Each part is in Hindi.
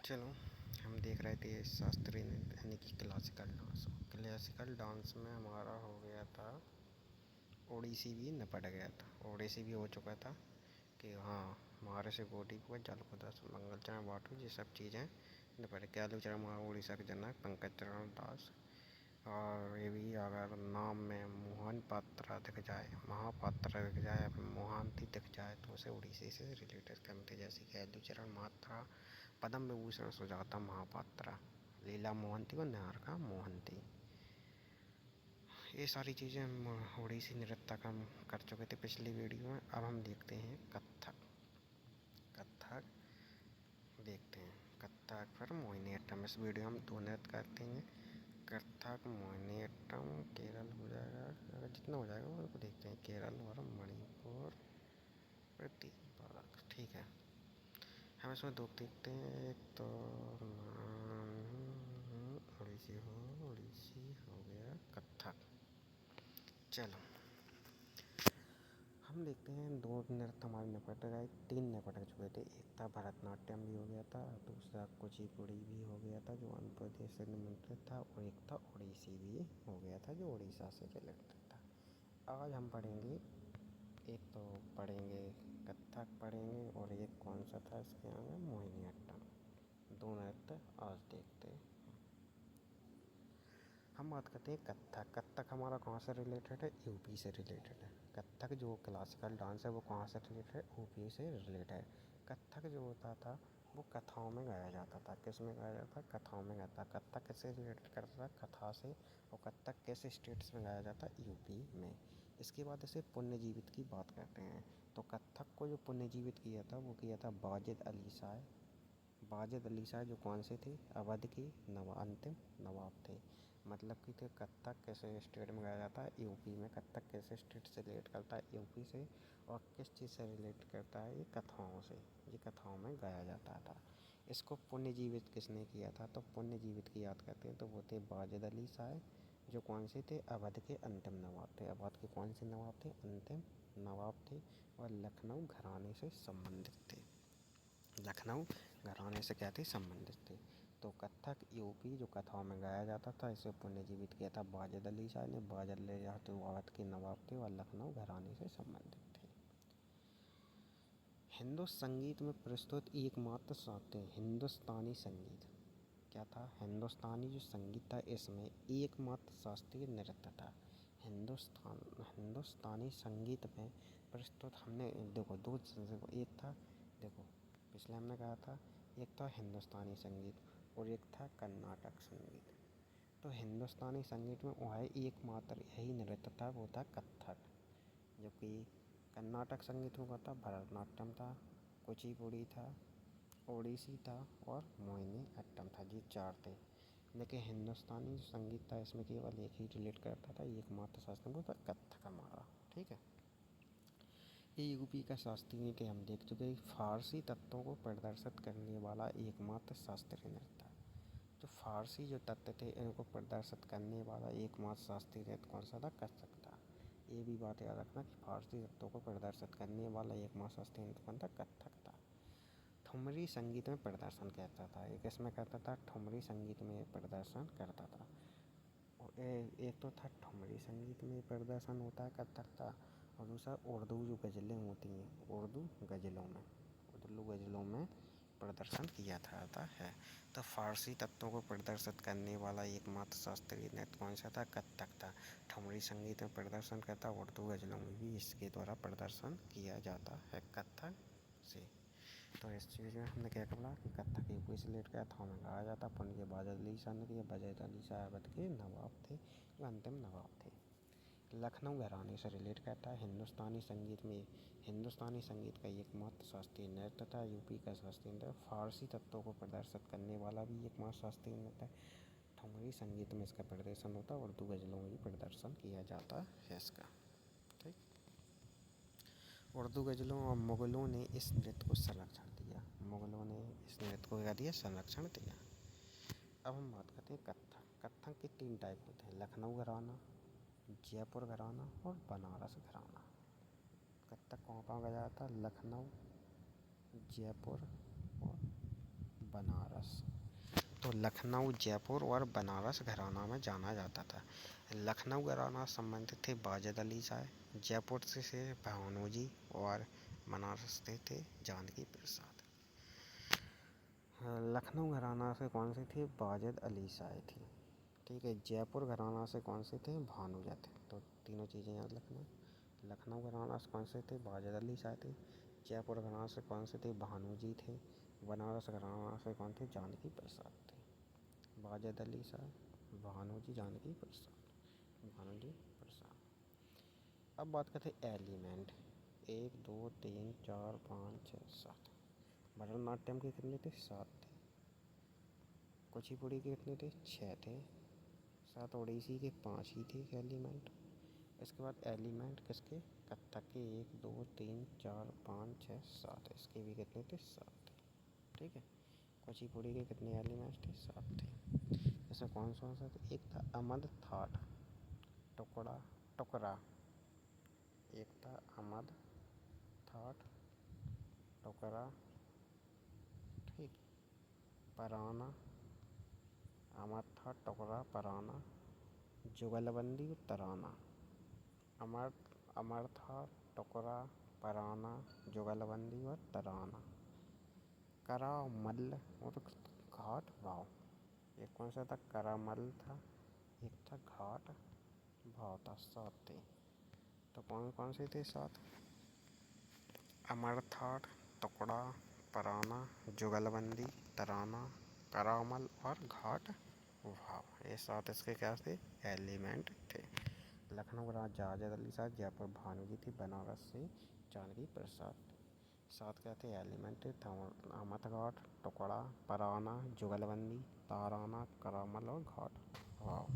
चलो, हम देख रहे थे शास्त्रीय नृत्य यानी कि क्लासिकल डांस। क्लासिकल डांस में हमारा हो गया था, ओडिसी भी निपट गया था। ओडिसी भी हो चुका था कि हाँ, हमारे से गोटी को जल को दस मंगल चरण बाटू, ये सब चीज़ें निपट गया। चरण हमारा उड़ीसा के जनक पंकज चरण दास। और ये भी अगर नाम में मोहन पात्रा दिख जाए, महापात्रा दिख जाए या फिर मोहांती दिख जाए तो उसे उड़ीसी से रिलेटेड करते, जैसे कि चरण महात्रा, पद्म विभूषण सुजाता महापात्रा, लीला मोहंती और निहारिका मोहंती। ये सारी चीज़ें हम ओडिसी नृत्य का हम कर चुके थे पिछली वीडियो में। अब हम देखते हैं कथक। कथक देखते हैं, कथक फिर मोहिनीअट्टम। इस वीडियो में दो नृत्य करते हैं, कथक मोहिनीअट्टम। केरल हो जाएगा, अगर जितना हो जाएगा वो देखते हैं। केरल और मणिपुर प्रतिभाग, ठीक है। हम इसमें दो देखते हैं, एक तो ओडिसी हो गया कथक। चलो हम देखते हैं दो नृत्य हमारे निपट गए, तीन निपट चुके थे। एक था भरतनाट्यम भी हो गया था, दूसरा कुचिपुड़ी भी हो गया था जो आंध्र प्रदेश से निमंत्रित था, और एक था ओडिसी भी हो गया था जो उड़ीसा से रिलेटेड था। आज हम पढ़ेंगे, एक तो पढ़ेंगे कथक पढ़ेंगे और एक कौन सा था इसके आगे, मोहिनीअट्टम। दो नृत्य आज देखते हैं। हम बात करते हैं कथक। कथक हमारा कहाँ से रिलेटेड है? यूपी से रिलेटेड है। कथक जो क्लासिकल डांस है वो कहाँ से रिलेटेड है? यूपी से रिलेटेड है। कथक जो होता था वो कथाओं में गाया जाता था। किस में गाया जाता था? कथाओं में गाता। कथक किससे रिलेटेड करता था? कथा से। और कथक कैसे स्टेट्स में गाया जाता? यूपी में। इसके बाद इसे पुण्यजीवित की बात करते हैं। तो कथक को जो पुण्यजीवित किया था वो किया था वाजिद अली शाह। वाजिद अली शाह जो कौन से थे? अवध के अंतिम नवाब थे। मतलब कि थे कथक कैसे स्टेट में गाया जाता है? यूपी में। कथक कैसे स्टेट से रिलेट करता है? यूपी से। और किस चीज़ से रिलेट करता है? ये कथाओं से। ये कथाओं में गाया जाता था। इसको पुण्यजीवित किसने किया था? तो पुण्यजीवित की याद करते हैं तो वो थे वाजिद अली शाह, जो कौन से थे? अवध के अंतिम नवाब थे। अवध के कौन से नवाब थे? अंतिम नवाब थे। और लखनऊ घराने से संबंधित थे। लखनऊ घराने से क्या थे? संबंधित थे। तो कथक यूपी जो कथाओं में गाया जाता था, इसे पुण्यजीवित किया था वाजिद अली शाह ने। वाजिद अली शाह तो अवध के नवाब थे और लखनऊ घराने से संबंधित थे। हिंदू संगीत में प्रस्तुत एकमात्र शास्त्रीय हिंदुस्तानी संगीत क्या था? हिंदुस्तानी जो संगीत था इसमें एकमात्र शास्त्रीय नृत्य था। हिंदुस्तानी संगीत में प्रस्तुत हमने देखो दो, एक था, देखो पिछले हमने कहा था एक था हिंदुस्तानी संगीत और एक था कर्नाटक संगीत। तो हिंदुस्तानी संगीत में वह एकमात्र यही नृत्य था, वो था कथक। जो कि कर्नाटक संगीत में था भरतनाट्यम था, कुचिपुड़ी था, ओडिसी था और मोहिनीअट्टम था। ये चार थे। लेकिन हिंदुस्तानी जो संगीत था इसमें केवल एक ही रिलेट करता था, एकमात्र शास्त्रीय, वो था कथक हमारा। ठीक है। ये यूपी का शास्त्रीय नृत्य हम देख चुके हैं। फारसी तत्वों को प्रदर्शित करने वाला एकमात्र शास्त्रीय नृत्य। जो फारसी जो तत्व थे इनको प्रदर्शित करने वाला एकमात्र शास्त्रीय नृत्य कौन सा था? कथक था। ये भी बात याद रखना कि फारसी तत्वों को प्रदर्शित करने वाला एकमात्र शास्त्रीय नृत्य कौन था? कथक था। ठुमरी संगीत में प्रदर्शन करता था। एक इसमें करता था ठुमरी संगीत में प्रदर्शन करता था। और एक तो था ठुमरी संगीत में प्रदर्शन होता है कथक था, और दूसरा उर्दू जो गज़लें होती हैं, उर्दू गज़लों में प्रदर्शन किया जाता है। तो फारसी तत्वों को प्रदर्शित करने वाला एकमात्र शास्त्रीय नृत्य कौन सा था? कथक था। ठुमरी संगीत में प्रदर्शन करता, उर्दू गज़लों में भी इसके द्वारा प्रदर्शन किया जाता है कथक से। तो इस चीज़ में हमने क्या बोला कि कथक यूपी से रिलेट किया था, हमें गाया जाता। पुण्य के वाजिद अली शाह ने किया। वाजिद अली शाह अवध के नवाब थे, जो अंतिम नवाब थे। लखनऊ घराने से रिलेट करता है। हिंदुस्तानी संगीत का एकमात्र शास्त्रीय नृत्य था। यूपी का शास्त्रीय नृत्य। फारसी तत्वों को प्रदर्शित करने वाला भी एकमात्र शास्त्रीय नृत्य है। ठुमरी संगीत में इसका प्रदर्शन होता है, उर्दू गज़लों में भी प्रदर्शन किया जाता है इसका। ठीक। उर्दू गज़लों और मुग़लों ने इस नृत्य को संरक्षण दिया। मुग़लों ने इस नृत्य को क्या दिया? संरक्षण दिया। अब हम बात करते हैं कथक। कथक के तीन टाइप होते हैं, लखनऊ घराना, जयपुर घराना और बनारस घराना। कथक कहाँ कहाँ गाया जाता है? लखनऊ, जयपुर और बनारस। तो लखनऊ, जयपुर और बनारस घराना में जाना जाता था। लखनऊ घराना संबंधित थे वाजिद अली शाह, जयपुर से भानु जी और बनारस से थे जानकी प्रसाद। लखनऊ घराना से कौन से थे? वाजिद अली शाह थी। ठीक है। जयपुर घराना से कौन से थे? भानुजा थे। तो तीनों चीज़ें याद रखना। लखनऊ घराना से कौन से थे? वाजिद अली शाह थे। जयपुर घराना से कौन से थे? भानु जी थे। बनारस घराना से कौन थे? जानकी प्रसाद थे। वाजिद अली शाह, भानु जी, जानकी प्रसाद, भानु जी प्रसाद। अब बात करते हैं एलिमेंट। 1 2 3 4 5 6 7। भरतनाट्यम के कितने थे? 7 थे। कुचिपुड़ी के कितने थे? 6 थे। 7 ओडिसी के 5 ही थे एलिमेंट। इसके बाद एलिमेंट किसके? कथक के 1 2 3 4 5 6 7। इसके भी कितने थे? 7 थे। ठीक है। कुचिपुड़ी के कितने एलिमेंट्स थे? 7 थे। इसमें कौन सा था? एक था अमद थाट, टुकड़ा टुकड़ा। एक था अमद थाट, टुकड़ा, ठीक, पराना, अमद थाट, टुकड़ा, पराना, जुगलबंदी और तराना। अमर अमर था, टुकड़ा, पराना, जुगलबंदी और तराना। करामल और घाट भाव। एक कौन सा था? करामल था। एक था घाट भाव था। 7 थे। तो कौन कौन से थे? 7। अमर थाट, टुकड़ा, पराना, जुगलबंदी, तराना, करामल और घाट भाव। ये 7 इसके क्या थे? एलिमेंट थे। लखनऊ राजा वाजिद अली शाह, जयपुर भानु जी थी, बनारस से जानकी प्रसाद। 7 क्या थे? एलिमेंट थे। अहमद घाट, टुकड़ा, पराना, जुगलबंदी, ताराना, करामल और घाट वाव।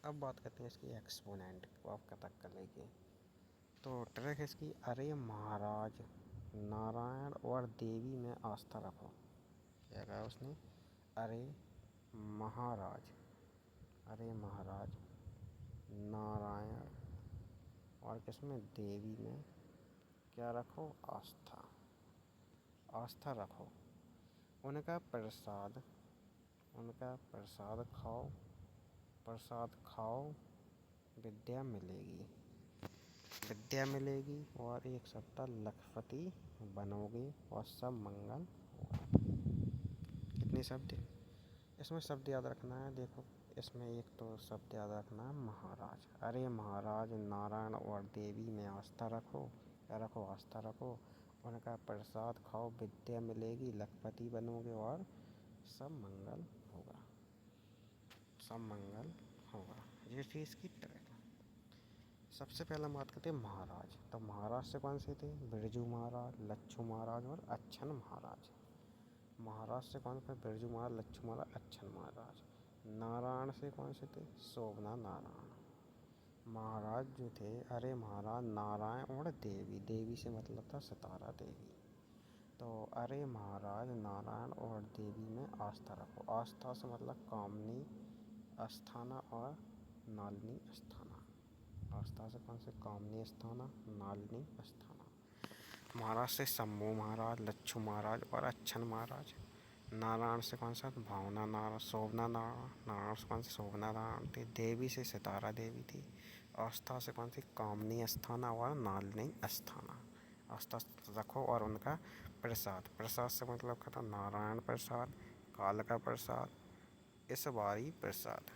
अब बात करते हैं इसकी एक्सपोनेंट ऑफ कथकली की। तो ट्रैक इसकी, अरे महाराज नारायण और देवी में आस्था रखो। क्या कहा उसने? अरे महाराज, अरे महाराज नारायण और किसमें? देवी में क्या रखो? आस्था, आस्था रखो। उनका प्रसाद, उनका प्रसाद खाओ, प्रसाद खाओ, विद्या मिलेगी, विद्या मिलेगी और एक सप्ताह लखपति बनोगे और सब मंगल होगा। कितने शब्द? इसमें शब्द याद रखना है। देखो इसमें एक तो शब्द याद रखना है महाराज। अरे महाराज नारायण और देवी में आस्था रखो। क्या रखो? आस्था रखो। उनका प्रसाद खाओ, विद्या मिलेगी, लखपति बनोगे और सब मंगल होगा, सब मंगल होगा। ये थी इसकी ट्रैक। सबसे पहला बात करते हैं महाराज। तो महाराज से कौन से थे? बिरजू महाराज, लच्छू महाराज और अच्छन महाराज। महाराज से कौन थे? बिरजू महाराज, लच्छू महाराज, अच्छन महाराज। नारायण से कौन से थे? शोभना नारायण। महाराज जो थे, अरे महाराज नारायण और देवी, देवी से मतलब था सितारा देवी। तो अरे महाराज नारायण और देवी में आस्था रखो। आस्था से मतलब कामनी अस्थाना और नालिनी अस्थाना। आस्था से कौन से? कामनी अस्थाना, नालिनी अस्थाना। महाराज से शंभू महाराज, लच्छू महाराज और अच्छन महाराज। नारायण से कौन सा? भावना नारायण, शोभना नारायण। नारायण से कौन सी? शोभना नारायण थी। देवी से सितारा देवी थी। आस्था से कौन सी? कामनी अस्थाना और नालिनी अस्थाना। आस्था रखो और उनका प्रसाद, प्रसाद से मतलब क्या था? नारायण प्रसाद, काल का प्रसाद, ईश्वरी प्रसाद।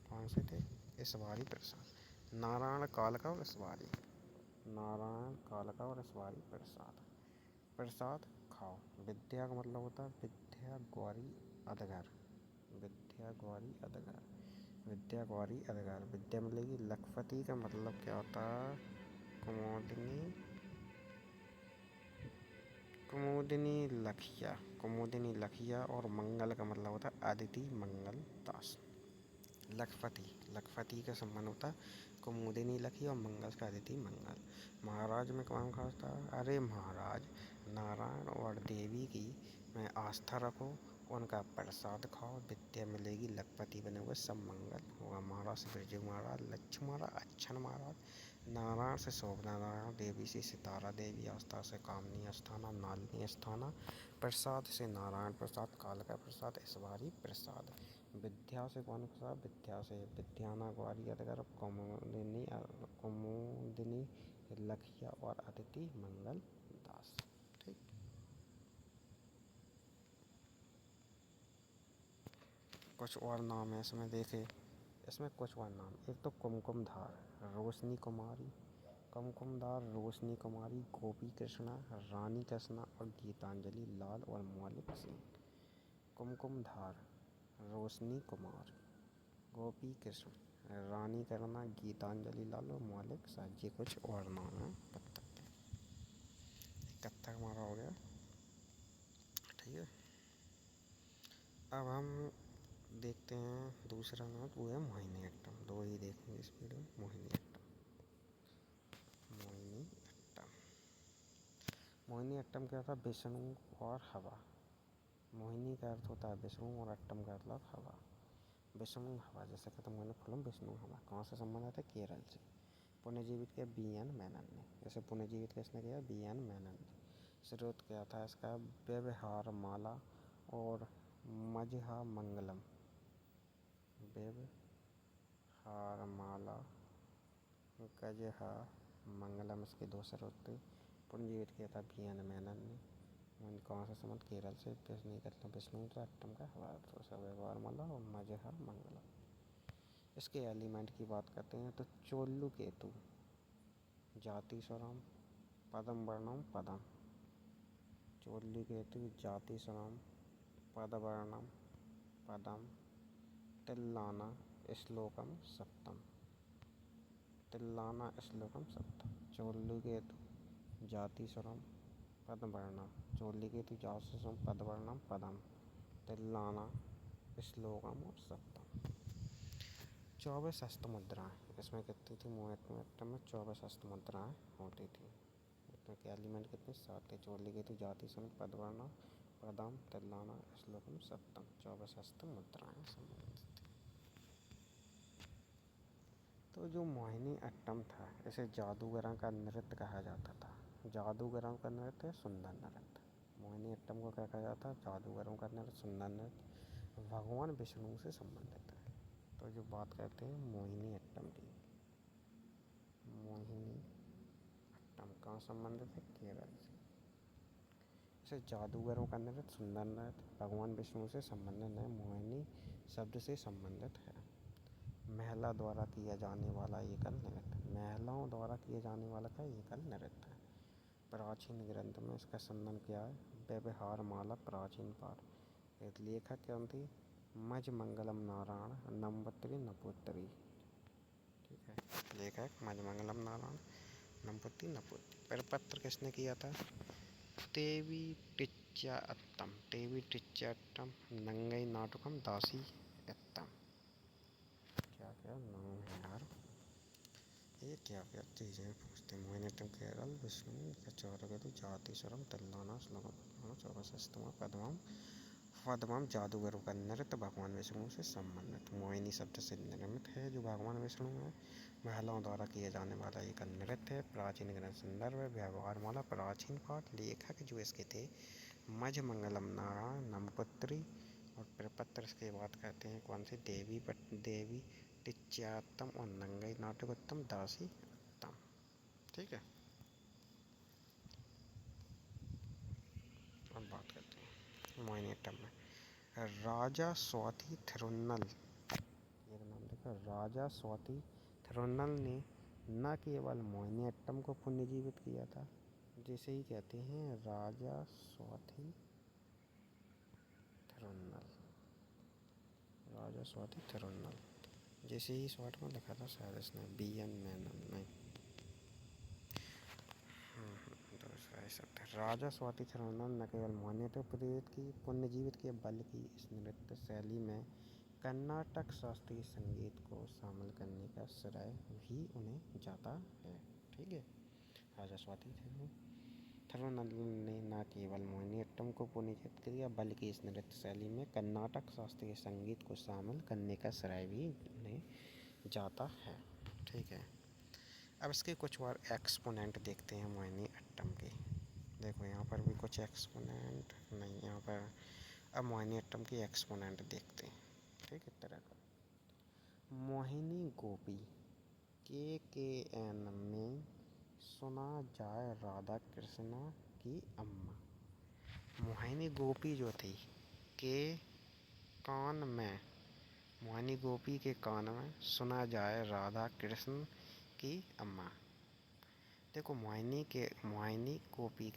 कौन से थे? ईश्वरी प्रसाद। नारायण, काल का और ईश्वरी। नारायण, काल का और ईश्वरी प्रसाद। प्रसाद खाओ। विद्या का मतलब होता है विद्या गौरी अधगर, विद्या गौरी अधगर, विद्या गौरी अधगर, विद्या मिलेगी। लखपति का मतलब क्या होता है? कुमुदिनी, कुमुदिनी लखिया, कुमुदिनी लखिया। और मंगल का मतलब होता है अदिति मंगल दास। लखपति, लखपति का संबंध होता है कुमुदिनी लखी और मंगल का अदिति मंगल। महाराज में कौन खास था? अरे महाराज नारायण और देवी की में आस्था रखो, उनका प्रसाद खाओ, विद्या मिलेगी, लखपति बने हुए, सब मंगल होगा। महाराज से बिरजू महाराज, लच्छू महाराज, अच्छन महाराज, नारायण से शोभना नारायण, देवी से सितारा देवी, आस्था से कामनी अस्थाना, नालिनी अस्थाना, प्रसाद से नारायण प्रसाद, काल का प्रसाद, ऐश्वरी प्रसाद। विद्या से कौन प्रसाद? विद्या से विद्याना ग्वारी अदगर, कुमुदिनी लखिया और अदिति मंगल दास। ठीक। कुछ और नाम है इसमें, देखे इसमें कुछ और नाम, एक तो कुमकुमधार, रोशनी कुमारी, कुमकुमधार, रोशनी कुमारी, गोपी कृष्णा, रानी कृष्णा और गीतांजलि लाल और मौलिक सिंह। कुमकुमधार, रोशनी कुमार, गोपी कृष्ण, रानी करना, गीतांजलि लाल और मौलिक सिंह। ये कुछ और नाम है बत्तख के। कत्थक हमारा हो गया। ठीक है, अब हम देखते हैं दूसरा नाम, वो है मोहिनीअट्टम। दो ही देखेंगे इस वीडियो में। मोहिनीअट्टम, मोहिनीअट्टम, मोहिनीअट्टम क्या था? विष्णु और हवा। मोहिनी का अर्थ होता है विष्णु और अट्टम का मतलब हवा। विष्णु हवा, जैसे खत्म होने फिल्म विष्णु हवा कहाँ से संबंधित है? केरल से। पुनर्जीवित किया बी.एन. मेनन ने। जैसे पुनर्जीवित किसने किया? बी.एन. मेनन ने। स्रोत क्या था इसका? व्यवहार माला और मजहा मंगलम। व्यवहार माला, गजहा मंगलम, इसके दो स्रोत थे। पुनर्जीवित किया था बी.एन. मेनन ने। कहाँ से संबंध? केरल से। नहीं करता विष्णु तो अट्टम का हवा, तो सब व्यवहार माला और मजहा मंगलम। इसके एलिमेंट की बात करते हैं तो चोल्लू केतु, जाति स्वरम, पदम वर्णम पदम। चोल्लू केतु, जाति स्वरम, पद वर्णम पदम, तिल्लाना श्लोकम सप्तम। तिल्लाना श्लोकम सप्तम। चोल्लू केतु, जाति स्वरम, पद वर्णम। चोल्लू केतु, जाति स्वरम, पद वर्णम पदम, तिल्लाना श्लोकम और सप्तम। 24 हस्त मुद्राएँ इसमें कितनी थी? मोहिनीअट्टम में 24 हस्त मुद्राएँ होती थी। इसमें के एलिमेंट कितने? 7 थे। चोली के थे जाति स्वरम, पदवर्णम, पदम, तिल्लाना श्लोकम सप्तम। 24 हस्त मुद्राएँ संबंधित थी। तो जो मोहिनीअट्टम था, इसे जादूगरों का नृत्य कहा जाता था। जादूगरों का नृत्य, सुंदर नृत्य। मोहिनीअट्टम को क्या कहा जाता है? जादूगरों का नृत्य, सुंदर नृत्य। भगवान विष्णु से संबंधित है। तो जो बात करते हैं मोहिनीअट्टम की, मोहिनीअट्टम कहाँ संबंधित है? केरल से। इसे जादूगरों का नृत्य, सुंदर नृत्य, भगवान विष्णु से संबंधित है। मोहिनी शब्द से संबंधित है। महिला द्वारा किया जाने वाला एकल नृत्य, महिलाओं द्वारा किए जाने वाला का एकल नृत्य है। प्राचीन ग्रंथ में इसका संबंध क्या है? व्यवहार माला प्राचीन पाठ। लेखक कौन थी? मज मंगलम नारायण नंबूतिरी नपुंसक। ठीक है, लेखक मज मंगलम नारायण नंबूतिरी नपुंसक। प्रपत्र किसने किया था? तेवी टिच्च्याअत्तम, तेवी टिच्च्याअत्तम, नंगई नाटकम, दासी अत्तम। क्या क्या नाम है यार, ये क्या क्या चीज़ें पूछते हैं। मोहिनीअट्टम, केरल, विष्णु चौरकेतु, जाति स्वरम, तिल्लाना श्लोकम, 24 हस्तम, पद्मम, पद्मम जादूगरों का नृत्य, भगवान विष्णु से संबंधित। मोहिनी शब्द से निर्मित है, जो भगवान विष्णु है। महिलाओं द्वारा किए जाने वाला एक नृत्य है। प्राचीन ग्रंथ संदर्भ है, व्यवहार माला प्राचीन पाठ। लेखक जो इसके थे मज मंगलम नारायण नंबूतिरी। और प्रपत्र इसके बात करते हैं कौन सी? देवी टिच्च्याअत्तम और नंगई नाटकोत्तम, दासी उत्तम। ठीक है, अब बात करते हैं मोहिनीअट्टम में। राजा स्वाति थिरुन्नल, एक नाम देखा, राजा स्वाति थिरुन्नल ने न केवल मोहिनीअट्टम को पुनर्जीवित किया था, जिसे ही कहते हैं राजा स्वाति थिरुन्नल, राजा स्वाति थिरुन्नल, जैसे ही शॉर्ट में लिखा था शायद इसने बी.एन. मेनन नहीं। दूसरा ही शब्द है। राजा स्वाति थिरुन्नल न केवल मोहिनीअट्टम पुनर्जीवित किया, बल्कि इस नृत्य शैली में कर्नाटक शास्त्रीय संगीत को शामिल करने का श्रेय भी उन्हें जाता है। ठीक है, राजा स्वाति थिरुन्नल ने न केवल मोहिनीअट्टम को पुनर्जीवित किया, बल्कि इस नृत्य शैली में कर्नाटक शास्त्रीय संगीत को शामिल करने का श्रेय भी उन्हें जाता है। ठीक है, अब इसके कुछ और एक्सपोनेंट देखते हैं मोहिनी अट्टम के। देखो यहाँ पर भी कुछ एक्सपोनेंट नहीं यहाँ पर। अब मोहिनी अट्टम की एक्सपोनेंट देखते हैं। ठीक है, तरह का मोहिनी गोपी के एन में सुना जाए राधा कृष्णा की अम्मा। मोहिनी गोपी जो थी के कान में, मोहिनी गोपी के कान में सुना जाए राधा कृष्ण की अम्मा। देखो मोहिनी गोपी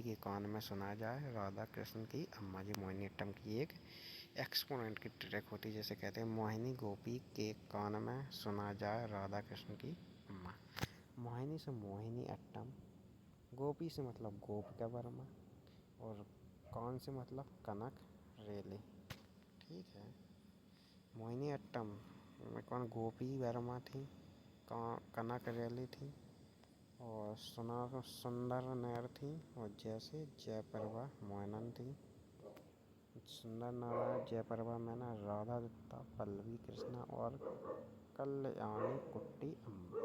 के कान में सुना जाए राधा कृष्ण की अम्मा जी मोहिनी अट्टम की एक एक्सपोनेंट की ट्रिक होती है, जैसे कहते हैं मोहिनी गोपी के कान में सुना जाए राधा कृष्ण की अम्मा। मोहिनी से मोहिनी अट्टम, गोपी से मतलब गोप का वर्मा, और कान से मतलब कनक रेले। ठीक है, मोहिनी अट्टम में कौन गोपी वर्मा थी, कनक रेले थी, और सुंदर नैर थी, और जैसे जयप्रभा मोहनन थी। सुंदर नारायण जयप्रभा मैना राधा दत्ता पल्लवी कृष्णा और कल्याणी कुट्टी अम्मा।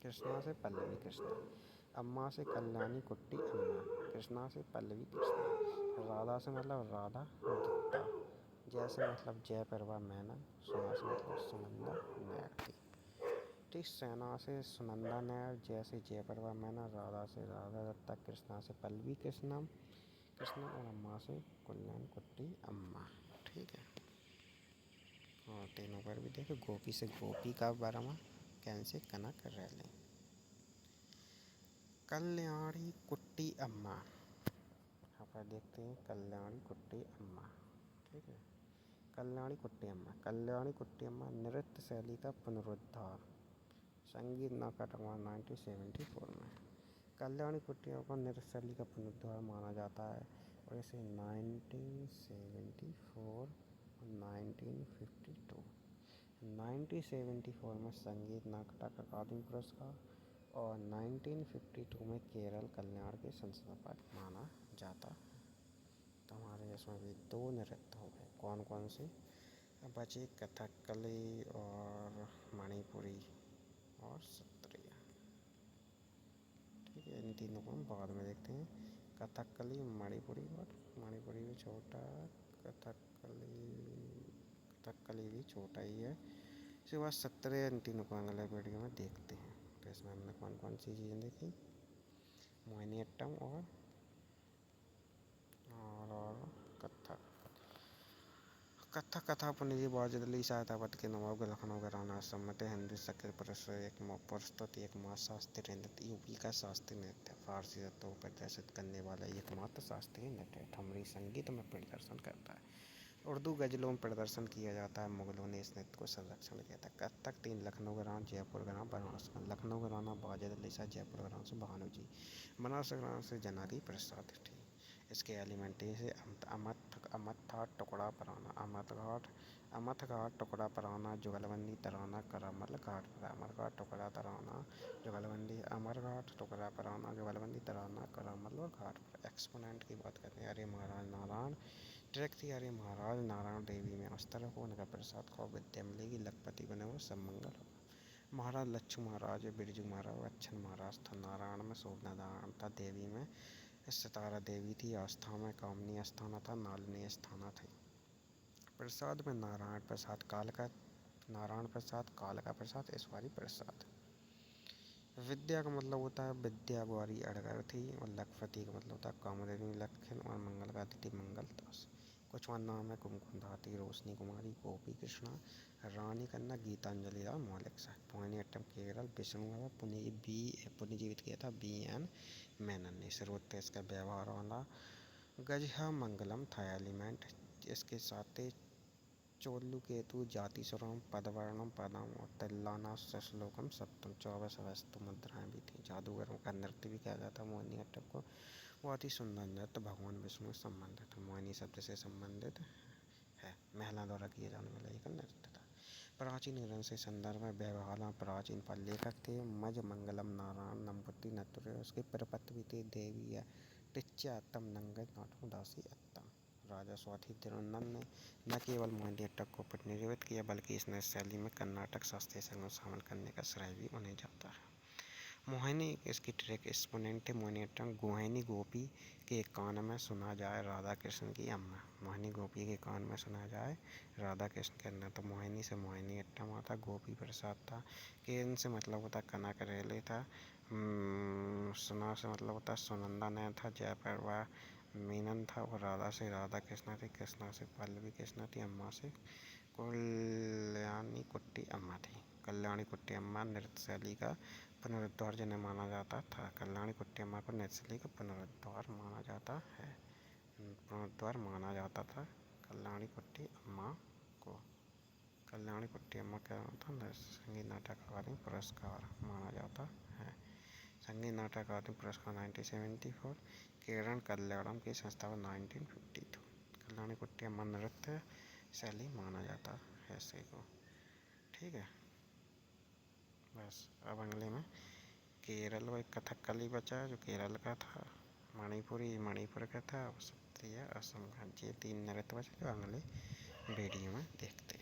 कृष्णा से पल्लवी कृष्णा, अम्मा से कल्याणी कुट्टी अम्मा, कृष्णा से पल्लवी कृष्णा, राधा से मतलब राधा दत्ता, जैसे मतलब जयप्रभा मैना, सुना से मतलब सुनंदा नैर थी। ठीक, सेना से सुनंदा नैर, जैसे जयप्रभा मैना, राधा से राधा दत्ता, कृष्णा से पल्लवी कृष्णा और अम्मा से कल्याण कुट्टी अम्मा। ठीक है, और तीनों पर भी देखो गोपी से गोपी का Verma, can say Kanak rally. Kalyani कुट्टी अम्मा, यहाँ पर देखते हैं कल्याणी कुट्टी अम्मा। ठीक है, कल्याणी कुट्टी अम्मा, कल्याणी कुट्टी अम्मा नृत्य शैली का पुनरुद्धार, संगीत नाटक 1974 में। कल्याणी कुट्टी अम्मा को नृत्य शैली का पुनरुद्धार माना जाता है, और इसे 1974 और 1952 1974 में संगीत नाटक अकादमी पुरस्कार और 1952 में केरल कल्याण के संस्थापक माना जाता है। तो हमारे इसमें भी दो नृत्य हो गए, कौन कौन से बचे, कथकली और मणिपुरी और सत्रिया। ठीक है, इन तीनों को हम बाद में देखते हैं, कथकली मणिपुरी, और मणिपुरी भी छोटा, कथकली भी छोटा ही है। इसके बाद 17 इन तीनों को अगले वीडियो में देखते हैं। तो इसमें हमने कौन कौन सी चीज़ें देखी, मोहिनी अट्टम और कथक। कथक कथा पुनिजी बाजदली सहायतावत के नवाब लखनऊ घराना सम्मत हिंदू शक्ल प्रस्तुत एक मास शास्त्रीय नृत्य, यूपी का शास्त्रीय नृत्य, फारसी तत्वों को प्रदर्शित करने वाला एकमात्र शास्त्रीय नृत्य ठुमरी संगीत में प्रदर्शन करता है। उर्दू गज़लों में प्रदर्शन किया जाता है। मुगलों ने इस नृत्य को संरक्षण किया था। कथक 3 लखनऊ घराना, जयपुर घराना, बनारस। लखनऊ घराना बाजद अली शाह, जयपुर घराना से भानु जी, बनारस घराना से जनारी प्रसाद थी। इसके एलिमेंट्री से अमथा टुकड़ा पराना, अमथ घाट टुकड़ा पराना, जुगलबंदी तराना, करामल घाट पर, अमर घाट टुकड़ा तराना, जुगलबंदी, अमर घाट टुकड़ा पराना, जुगलबंदी तराना, करामल और घाट पर। एक्सपोनेंट की बात करते हैं, अरे महाराज नारायण ट्रैक थी, अरे महाराज नारायण देवी में अस्तर हो, उनका प्रसाद खाओ, विद्या मिलेगी, लखपति बने हो, सब मंगल हो। महाराज लच्छू महाराज, बिरजू महाराज, अच्छन महाराज था। नारायण में शोभना नारायण था, देवी में सितारा देवी थी, आस्था में कामनी अस्थाना था, नालिनी अस्थाना थी। प्रसाद में नारायण प्रसाद काल का प्रसाद, ऐश्वरी प्रसाद। विद्या का मतलब होता है विद्या गौरी अड़गर थी, और लखपति का मतलब होता है कामदेवी लखन, और मंगल का तिथि मंगल दास। कुछ और नाम है, कुमकुम धाती, रोशनी कुमारी, गोपी कृष्णा, रानी कन्ना, गीतांजलि राव, मौलिक साहब। मोहिनी अट्टम केरल विष्णु बाबा पुनर्जीवित किया था BN मेनन ने। सर्वोत्तम इसका व्यवहार वाला गजहा मंगलम था एलिमेंट। इसके साथ चोल्लू केतु जाति स्वरम पदवर्णम पदम और तिल्लाना श्लोकम सप्तम, 24 वस्तु मुद्राएं भी थी। जादूगरों का नृत्य भी किया जाता है मोहिनी अट्टम को। बहुत ही सुंदर नृत्य भगवान विष्णु से संबंधित है, मोहिनी शब्द से संबंधित है, महिला द्वारा किए जाने वाला एक नृत्य था। प्राचीन ग्रंथ से संदर्भ में व्यवहार प्राचीन पर लेखक थे मज मंगलम नारायण नंबुति नतुरे। उसके प्रपत्र भी थे देवी टिच्या अत्तम नंगत नाटो दासी अत्तम। राजा स्वाति तिरुनंदन ने न केवल मोहिनीअट्टम को पुनर्जीवित किया बल्कि इस नई शैली में कर्नाटक शास्त्रीय संगीत को शामिल करने का श्रेय भी उन्हें जाता है। मोहिनी इसकी ट्रैक एक्सपोनेंट मोहिनीअट्टम गोहिनी गोपी के कान में सुना जाए राधा कृष्ण की अम्मा। मोहिनी गोपी के कान में सुना जाए राधा कृष्ण के अन्ना। तो मोहिनी से मोहिनीअट्टम आता, गोपी प्रसाद था, केन से मतलब होता कनक रेले था, सुना से मतलब होता सुनंदा नैन था, जयप्रभा मीनन था और राधा से राधा कृष्णा थी, कृष्णा से पल्लवी कृष्णा थी, अम्मा से कल्याणी कुट्टी अम्मा थी। कल्याणी कुट्टी अम्मा नृत्य शैली का पुनरुद्धार जिन्हें माना जाता था। कल्याणी कुट्टी अम्मा को नृत्य शैली का पुनरुद्धार माना जाता है, पुनरुद्धार माना जाता था कल्याणी कुट्टी अम्मा को। कल्याणी कुट्टी अम्मा क्या था, संगीत नाटक अकादमी पुरस्कार माना जाता है। संगीत नाटक अकादमी पुरस्कार 1974, केरल कल्याणम की संस्थापना 1952। कल्याणी कुट्टी अम्मा नृत्य शैली माना जाता है इसी को। ठीक है, बस अब अगले में केरल वो एक कथकली बचा है जो केरल का था, मणिपुरी मणिपुर का था, सत्रिया असम का। ये 3 नृत्य बचे जो अगले वीडियो में देखते हैं।